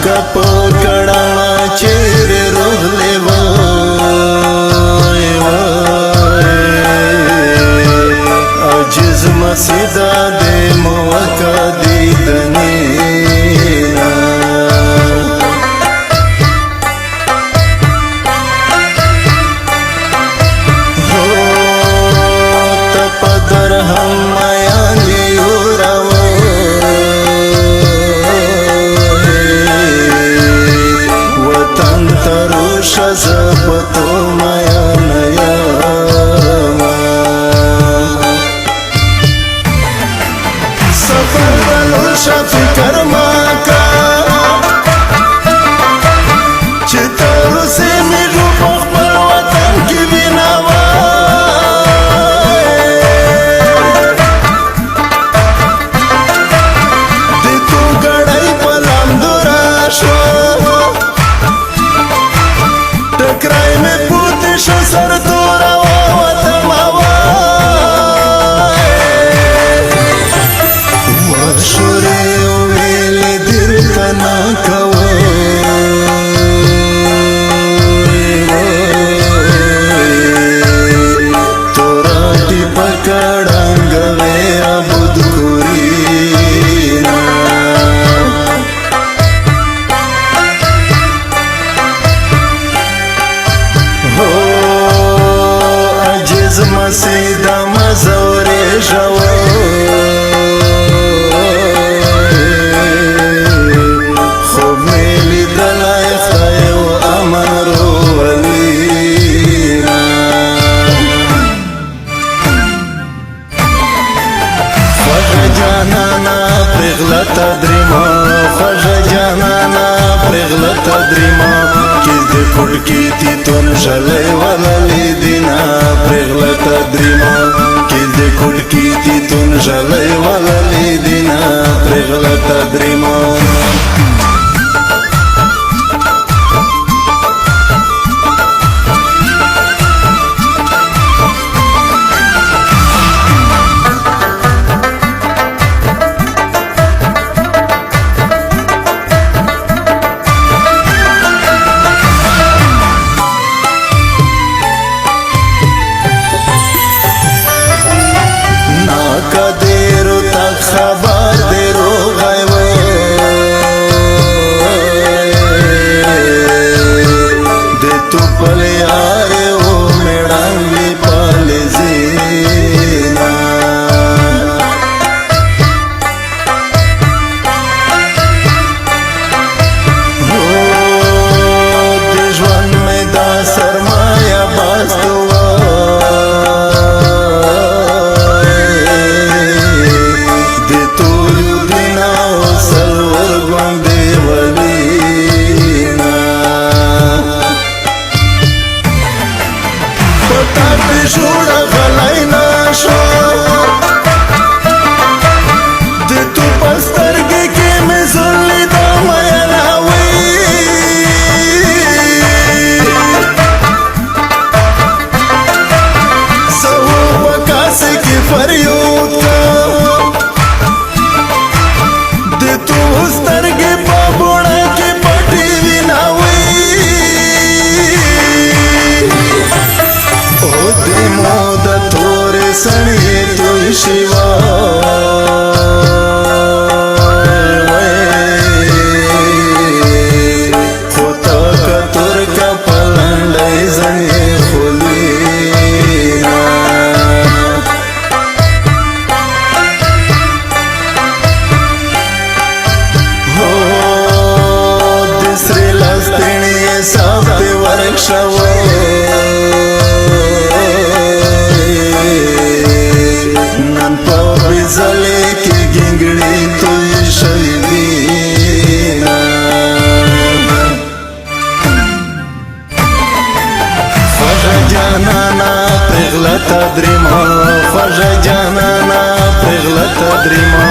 कप कड़ाना चेरे रोहले अजिज मसीदा दे मौका दीदने हो तपदर हम मायानी उरावो वतन तरुष जपतो माया नया फिकर माका चितौर से मिलू पर वतन की बिनावा दे तू गड़ाई पलाम दुराशो टकराई में पूती सर तोरा वतमावा मशुरे ओवेले दिल तना कवो तोरा टी पकड़ांगवे अबुद कुरीना हो अजिज मसीदा मजोरे जवो कुड़की थी तुम जले वाला ली दिना प्रेगलता द्रिमा किल्दे कुड़की थी तुम जले वाला ली दिना प्रेगलता द्रिमा खबर दे रो गए दे तू पले आए ओ मेड़ांगी पाले जीना हो देशवन में दा सरमाया बास्तवा Jura galai nasho de tu pastar ke me zulli da maya nawi so wakase ki faryod de tu pastar ke babona ki pati vinawi मोद थोरे सणिए तु शिवा होता कतुर का पलंडे जने खुलीना हो दूसरे लस्तिणिए सब वर्षवो जले की गिंगड़ी तुझ शलीना ख्वाजा जाना ना प्रेगलता द्रिमा ख्वाजा जाना ना प्रेगलता द्रिमा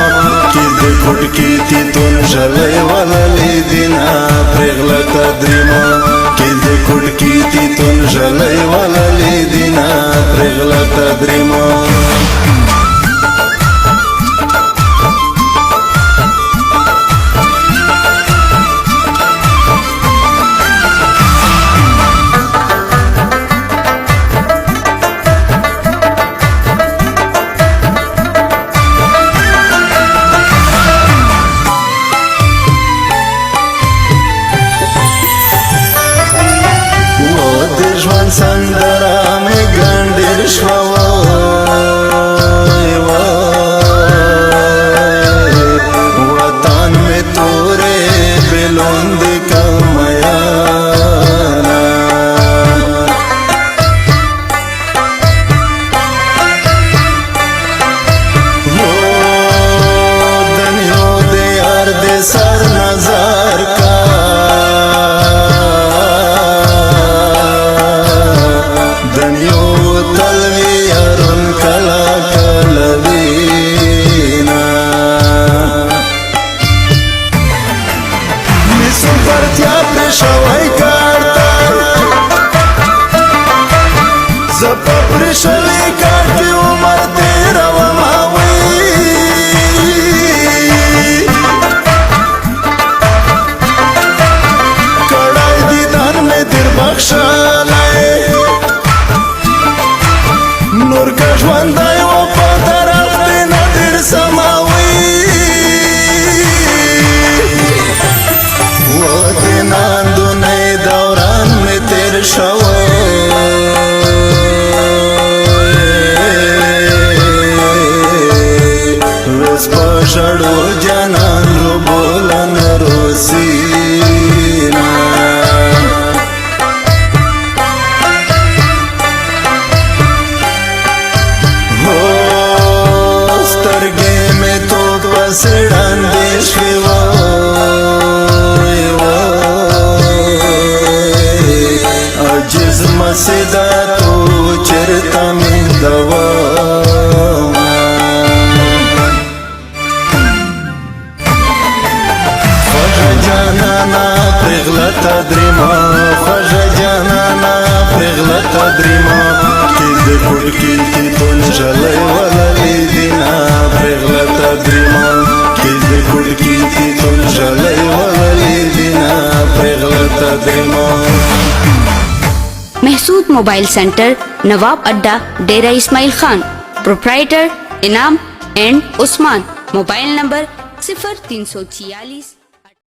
किल्दे कुड़की थी तुम जले वाला ली दिना प्रेगलता द्रिमा किल्दे कुड़की थी तुम जले वाला ली दिना प्रेगलता द्रिमा شلی کاٹ کی عمر تیرا وماوی کڑائی دیدار میں دیر بخشا لائے نور کا ژوندی و په درخت نه ډېر سماوي و د ناندونی دوران مې تېر شوی وس په ژړو جانان روبوله نه روسینا سړاندې شوې وای عاجز مسیدا تو چرته مې دوا خوږه جانانه پرېغله ته درېیمه خوږه جانانه پرېغله ته درېیمه کې د کوټکي تیتون ژلی وللې دینه پرېغله ته درېیمه Mehsud mobile centre, Nawab Adda, Dera Ismail Khan. Proprietor Inam and Usman. Mobile number 0346